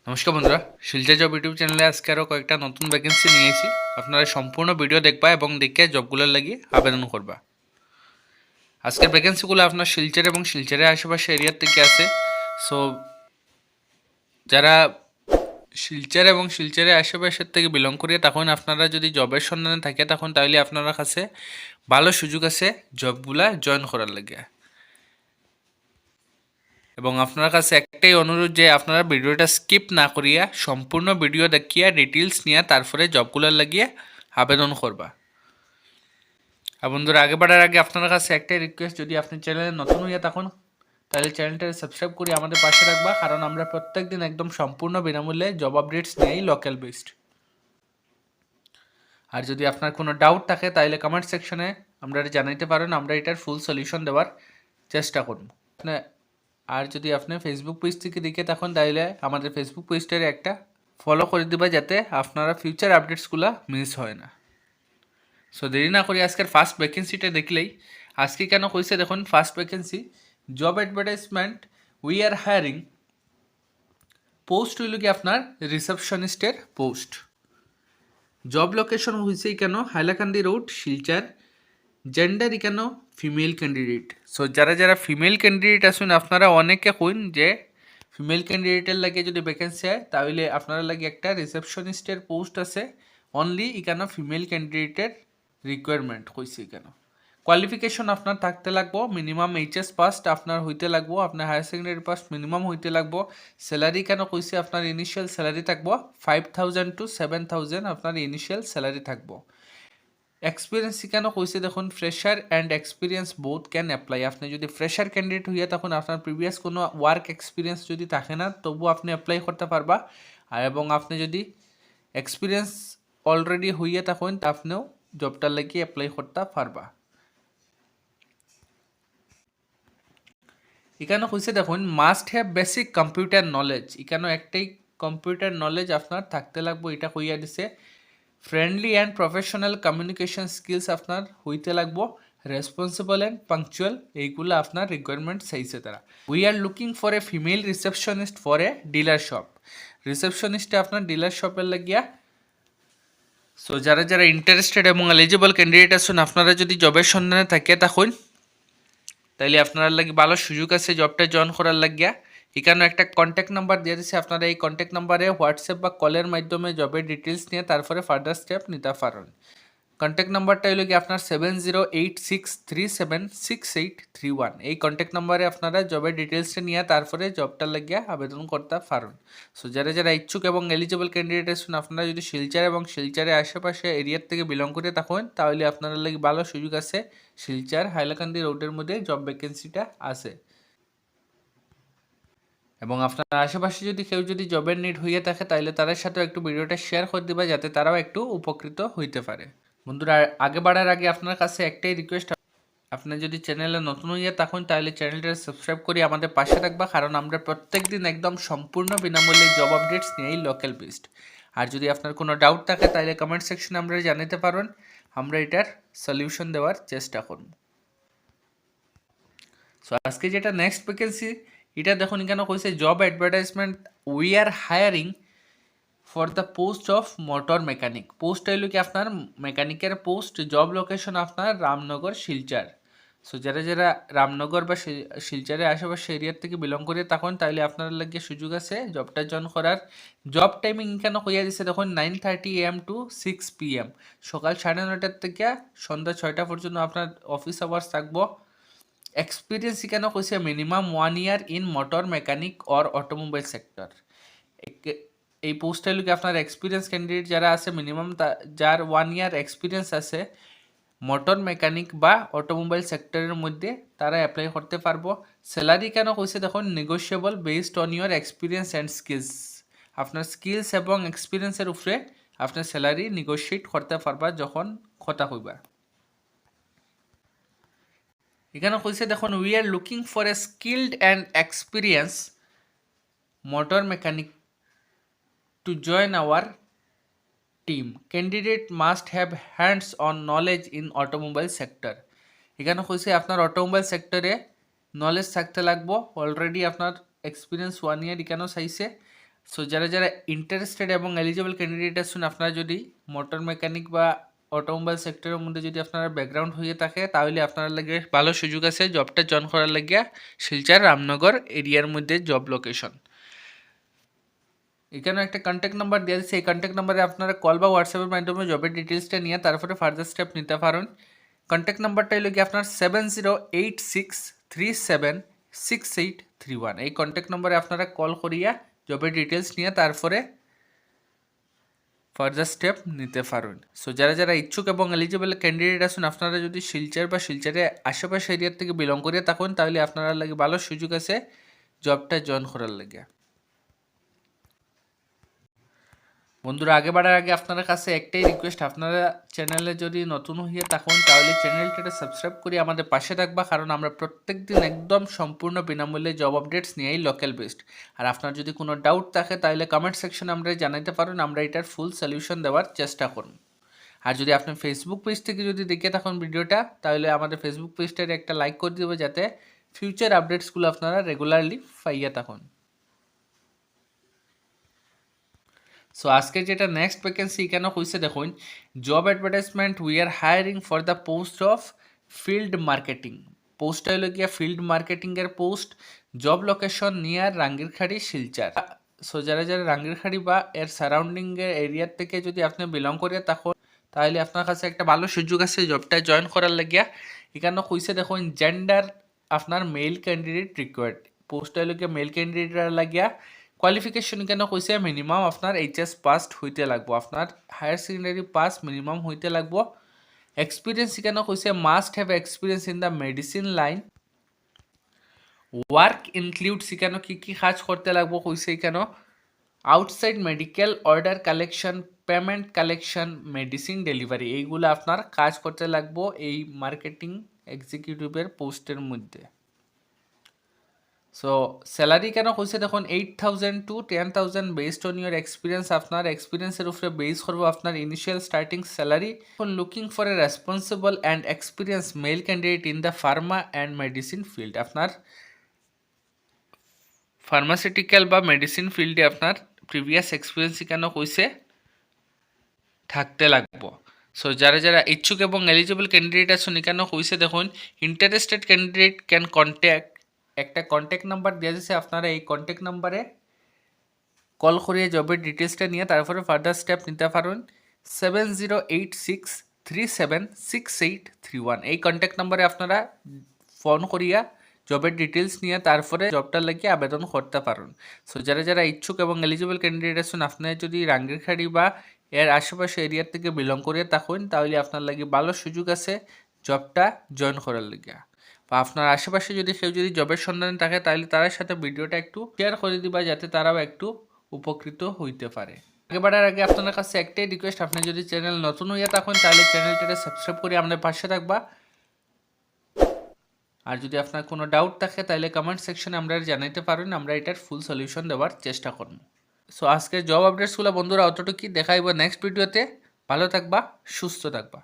নমস্কার বন্ধুরা, Silchar job YouTube চ্যানেলে আজকে আরও কয়েকটা নতুন ভ্যাকেন্সি নিয়েছি। আপনারা সম্পূর্ণ ভিডিও দেখবা এবং দেখে জবগুলোর লাগিয়ে আবেদন করবা। আজকের ভ্যাকেন্সিগুলো আপনার শিলচর এবং শিলচরের আশেপাশে এরিয়ার থেকে আছে। সো যারা শিলচর এবং শিলচরের আশেপাশের থেকে বিলং করিয়ে তখন আপনারা যদি জবের সন্ধানে থাকে তখন তাহলে আপনারা কাছে ভালো সুযোগ আছে জবগুলা জয়েন করার লাগে। এবং আপনার কাছে একটাই অনুরোধ যে আপনারা ভিডিওটা স্কিপ না করিয়া সম্পূর্ণ ভিডিও দেখিয়া ডিটেলস নিয়ে তারপরে জবগুলোর লাগিয়ে আবেদন করবা। আর বন্ধুরা, আগে বাড়ার আগে আপনার কাছে একটাই রিকোয়েস্ট, যদি আপনি চ্যানেলে নতুন হইয়া থাকুন তাহলে চ্যানেলটা সাবস্ক্রাইব করে আমাদের পাশে রাখবা, কারণ আমরা প্রত্যেক দিন একদম সম্পূর্ণ বিনামূল্যে জব আপডেটস নিয়েই লোকাল বেসড। আর যদি আপনার কোনো ডাউট থাকে তাহলে কমেন্ট সেকশনে আমরা জানাইতে পারেন, আমরা এটার ফুল সলিউশন দেওয়ার চেষ্টা করব। আর যদি আপনি ফেসবুক পেজ থেকে দেখে থাকুন তাহলে আমাদের ফেসবুক পেজটার একটা ফলো করে দিবা, যাতে আপনারা ফিউচার আপডেটসগুলো মিস হয় না। সো দেরি না করি আজকের ফার্স্ট ভ্যাকেন্সিটা দেখলেই। আজকে কেন কইছে দেখুন, first vacancy job advertisement, we are hiring. Post হইল কি আপনার রিসেপশনিস্টের পোস্ট। জব লোকেশন হয়েছে কেন হাইলাকান্দি রোড, শিলচর। জেন্ডার কেন ফিমেল ক্যান্ডিডেট। সো যারা যারা ফিমেল ক্যান্ডিডেট আসুন, আপনারা অনেকে কইন যে ফিমেল ক্যান্ডিডেটের লাগে যদি ভ্যাকেন্সি হয় তাহলে আপনারা লাগে একটা রিসেপশনিস্টের পোস্ট আছে, অনলি এখানে ফিমেল ক্যান্ডিডেটের রিকোয়ারমেন্ট কইছে। কেন কোয়ালিফিকেশন আপনার থাকতে লাগবো মিনিমাম এইচএস পাস আপনার হইতে লাগবো, আপনার হায়ার সেকেন্ডারি পাস মিনিমাম হইতে লাগবো। স্যালারি কেন কইছে আপনার ইনিশিয়াল স্যালারি থাকবো 5,000 to 7,000 আপনার ইনিশিয়াল স্যালারি থাকবো। এক্সপিরিয়েন্স কেন কইছে দেখুন, fresher and experience both can apply. আপনি যদি ফ্রেশার ক্যান্ডিডেট হইয়া তখন আপনার প্রিভিয়াস কোনো ওয়ার্ক এক্সপিরিয়েন্স যদি থাকে না তবু আপনি অ্যাপ্লাই করতে পারবা। আর এবং আপনি যদি এক্সপিরিয়েন্স অলরেডি হইয়া থাকেন আপনিও জবটার লাগি অ্যাপ্লাই করতে পারবা। এখানে কইছে দেখুন must have basic computer knowledge. এখানে একটাই কম্পিউটার নলেজ আপনার থাকতে লাগবো, এটা কইয়া দিছে। Friendly and professional communication skills আপনার হইতে লাগবো। রেসপন্সিবল অ্যান্ড পাংচুয়াল, এইগুলো আপনার রিকোয়ারমেন্ট চাইছে তারা। We are looking for a female receptionist for a dealer shop. রিসেপশনিস্টে আপনার ডিলার শপের লাগিয়া। সো যারা যারা ইন্টারেস্টেড এবং এলিজিবল ক্যান্ডিডেট আছেন, আপনারা যদি জবের সন্ধানে থাকে তখন তাইলে আপনার লাগে ভালো সুযোগ আছে জবটা জয়েন করার লাগিয়া। এখানে একটা কন্ট্যাক্ট নাম্বার দিয়ে দিচ্ছে, আপনারা এই কন্ট্যাক্ট নাম্বারে হোয়াটসঅ্যাপ বা কলের মাধ্যমে জবের ডিটেলস নিয়ে তারপরে ফার্দার স্টেপ নিতে পারেন। কন্ট্যাক্ট নাম্বারটা হলো কি আপনার 7086376831। এই কন্ট্যাক্ট নাম্বারে আপনারা জবের ডিটেলসটা নিয়ে তারপরে জবটা লাগিয়ে আবেদন করতে পারেন। সো যারা যারা ইচ্ছুক এবং এলিজিবল ক্যান্ডিডেট আছেন, আপনারা যদি শিলচর এবং শিলচরের আশেপাশে এরিয়ার থেকে বিলং করে থাকেন তাহলে আপনারা লাগে ভালো সুযোগ আছে। শিলচর হাইলাকান্দি রোডের মধ্যে জব ভ্যাকেন্সিটা আছে। এবং আপনার আশেপাশে যদি কেউ যদি জবের নিড হইয়া থাকে তাহলে তাদের সাথেও একটু ভিডিওটা শেয়ার করে দিবা, যাতে তারাও একটু উপকৃত হইতে পারে। বন্ধুরা, আগে বাড়ার আগে আপনার কাছে একটাই রিকোয়েস্ট, আপনি যদি চ্যানেলে নতুন হইয়া থাকুন তাহলে চ্যানেলটা সাবস্ক্রাইব করে আমাদের পাশে রাখবা, কারণ আমরা প্রত্যেক দিন একদম সম্পূর্ণ বিনামূল্যে জব আপডেটস নিয়েই লোকাল বেসড। আর যদি আপনার কোনো ডাউট থাকে তাহলে কমেন্ট সেকশনে আমরা জানাতে পারেন, আমরা এটার সলিউশন দেওয়ার চেষ্টা করব। সো আজকে যেটা নেক্সট ভ্যাকেন্সি, এটা দেখুন এখানে কইছে job advertisement, we are hiring for the post of motor mechanic. Post হইল কি আপনার মেকানিকের পোস্ট। জব লোকেশন আপনার রামনগর, শিলচর। সো যারা যারা রামনগর বা শিলচরের আশেপাশে এরিয়ার থেকে বিলং করে তখন তাইলে আপনার লাগে সুযোগ আছে জবটা জয়েন করার। জব টাইমিং এখানে কইয়া দিচ্ছে দেখুন 9:30 AM to 6 PM। সকাল 9:30 থেকে সন্ধ্যা 6টা পর্যন্ত আপনার অফিস আওয়ার্স থাকবো। এক্সপিরিয়েন্স এখানে কইছে minimum 1 year in motor mechanic or automobile sector. এই পোস্টে লোকে আপনার এক্সপিরিয়েন্স ক্যান্ডিডেট যারা আছে মিনিমাম যার 1 year এক্সপিরিয়েন্স আছে মোটর মেকানিক বা অটোমোবাইল সেক্টরের মধ্যে, তারা অ্যাপ্লাই করতে পারবো। স্যালারি কেন কইছে দেখুন negotiable based on your experience and skills. আপনার স্কিলস এবং এক্সপিরিয়েন্সের উপরে আপনার স্যালারি নেগোশিয়েট করতে পারবা যখন কথা হইবা। এখানে কইছে দেখুন we are looking for A skilled and experience motor mechanic to join our team. Candidate must have hands-on knowledge in automobile sector. এখানে কইছে আপনার অটোমোবাইল সেক্টরে নলেজ থাকতে লাগবো। অলরেডি আপনার এক্সপিরিয়েন্স 1 year এখানেও চাইছে। সো যারা যারা ইন্টারেস্টেড এবং এলিজিবল ক্যান্ডিডেট আছেন, আপনারা যদি মোটর মেকানিক বা অটোমোবাইল সেক্টরের মধ্যে যদি আপনারা ব্যাকগ্রাউন্ড হয়ে থাকে, তাহলে আপনার লাগে ভালো সুযোগ আছে জবটা জয়েন করার লাগিয়া শিলচর রামনগর এরিয়ার মধ্যে জব লোকেশন। এখানে একটা কন্ট্যাক্ট নাম্বার দেওয়া আছে, এই কন্ট্যাক্ট নাম্বারে আপনারা কল বা হোয়াটসঅ্যাপের মাধ্যমে জবের ডিটেলসটা নিয়ে তারপরে ফার্দার স্টেপ নিতে পারেন। কন্ট্যাক্ট নাম্বারটা হলো কি আপনার 7086376831। এই কন্ট্যাক্ট নম্বরে আপনারা কল করিয়া জবের ডিটেলস নিয়ে তারপরে ফার্দার স্টেপ নিতে পারেন। সো যারা যারা ইচ্ছুক এবং এলিজিবল ক্যান্ডিডেট আছেন, আপনারা যদি শিলচর বা শিলচরের আশেপাশে এরিয়ার থেকে বিলং করিয়া থাকুন, তাহলে আপনারা লাগে ভালো সুযোগ আছে জবটা জয়েন করার লাগে। বন্ধুরা, আগে বাড়ার আগে আপনার কাছে একটাই রিকোয়েস্ট, আপনারা চ্যানেলে যদি নতুন হয়ে থাকুন তাহলে চ্যানেলটাকে সাবস্ক্রাইব করে আমাদের পাশে থাকবা, কারণ আমরা প্রত্যেক দিন একদম সম্পূর্ণ বিনামূল্যে জব আপডেটস নিয়েই লোকাল বেসড। আর আপনার যদি কোনো ডাউট থাকে তাহলে কমেন্ট সেকশনে আমরা জানাতে পারেন, আমরা এটার ফুল সলিউশন দেওয়ার চেষ্টা করব। আর যদি আপনি ফেসবুক পেজ থেকে যদি দেখে থাকুন ভিডিওটা, তাহলে আমাদের ফেসবুক পেজটার একটা লাইক করে দেবে, যাতে ফিউচার আপডেটসগুলো আপনারা রেগুলারলি পাইয়া থাকুন। সো আজকে যেটা নেক্সট ভ্যাকেন্সি এখানে হয়েছে দেখুন, job advertisement, we are hiring for the post of field marketing. পোস্টটা হলো গিয়া ফিল্ড মার্কেটিংয়ের post, job location near Rangirkhari Silchar. So যারা যারা রাঙ্গিরখাড়ি বা এর সারাউন্ডিংয়ের এরিয়ার থেকে যদি আপনি বিলং করে থাকুন, তাহলে আপনার কাছে একটা ভালো সুযোগ আছে জবটা জয়েন করার লাগিয়া। এখানে কইছে দেখুন, জেন্ডার আপনার মেল ক্যান্ডিডেট রিকোয়ার্ড। পোস্টটা হলো গিয়া মেল ক্যান্ডিডেট লাগিয়া। কোয়ালিফিকেশন কেন কইছে, মিনিমাম আপনার এইচএস পাস্ট হইতে লাগবো, আপনার হায়ার সেকেন্ডারি পাস মিনিমাম হইতে লাগবো। এক্সপিরিয়েন্স কেন কইছে, must have experience in the medicine line. Work include কেন কি কি কাজ করতে লাগবো কইছে কেন, outside medical order collection, payment collection, medicine delivery, এইগুলো আপনার কাজ করতে লাগবো এই মার্কেটিং এক্সিকিউটিভের পোস্টের মধ্যে। সো স্যালারি কেন কইছে দেখুন, 8,000 to 10,000 based on your experience. আপনার এক্সপিরিয়েন্সের উপরে বেস করবো আপনার initial starting salary. Looking for A responsible and experience male candidate in the Pharma and medicine field. আপনার ফার্মাসিউটিক্যাল বা মেডিসিন ফিল্ডে আপনার প্রিভিয়াস এক্সপিরিয়েন্স কেন কইছে থাকতে লাগবো। সো যারা যারা ইচ্ছুক এবং এলিজিবল ক্যান্ডিডেট আছেন, এখানে কইছে দেখুন, ইন্টারেস্টেড ক্যান্ডিডেট ক্যান কন্ট্যাক্ট। একটা কন্ট্যাক্ট নাম্বার দেওয়া যাচ্ছে, আপনারা এই কন্ট্যাক্ট নাম্বারে কল করিয়ে জবের ডিটেলসটা নিয়ে তারপরে ফার্দার স্টেপ নিতে পারেন। 7086376831 এই কন্ট্যাক্ট নাম্বারে আপনারা ফোন করিয়া জবের ডিটেলস নিয়ে তারপরে জবটার লাগিয়ে আবেদন করতে পারেন। সো যারা যারা ইচ্ছুক এবং এলিজিবল ক্যান্ডিডেট আছেন, আপনারা যদি রাঙ্গিরখাড়ি বা এর আশেপাশে এরিয়ার থেকে বিলং করে থাকুন, তাহলে আপনার লাগে ভালো সুযোগ আছে জবটা জয়েন করার লাগিয়া। বা আপনার আশেপাশে যদি কেউ যদি জবের সন্ধানে থাকে, তাহলে তার সাথে ভিডিওটা একটু শেয়ার করে দিবা, যাতে তারাও একটু উপকৃত হইতে পারে। আগে বাড়ার আগে আপনার কাছে একটাই রিকোয়েস্ট, আপনি যদি চ্যানেল নতুন হয়ে থাকুন তাহলে চ্যানেলটাকে সাবস্ক্রাইব করে আমাদের পাশে থাকবা। আর যদি আপনার কোনো ডাউট থাকে তাহলে কমেন্ট সেকশনে আমরা জানাইতে পারেন, আমরা এটার ফুল সলিউশন দেওয়ার চেষ্টা করব। সো আজকের জব আপডেটসগুলো বন্ধুরা অতটুকুই, দেখাইব নেক্সট ভিডিওতে। ভালো থাকবা, সুস্থ থাকবা।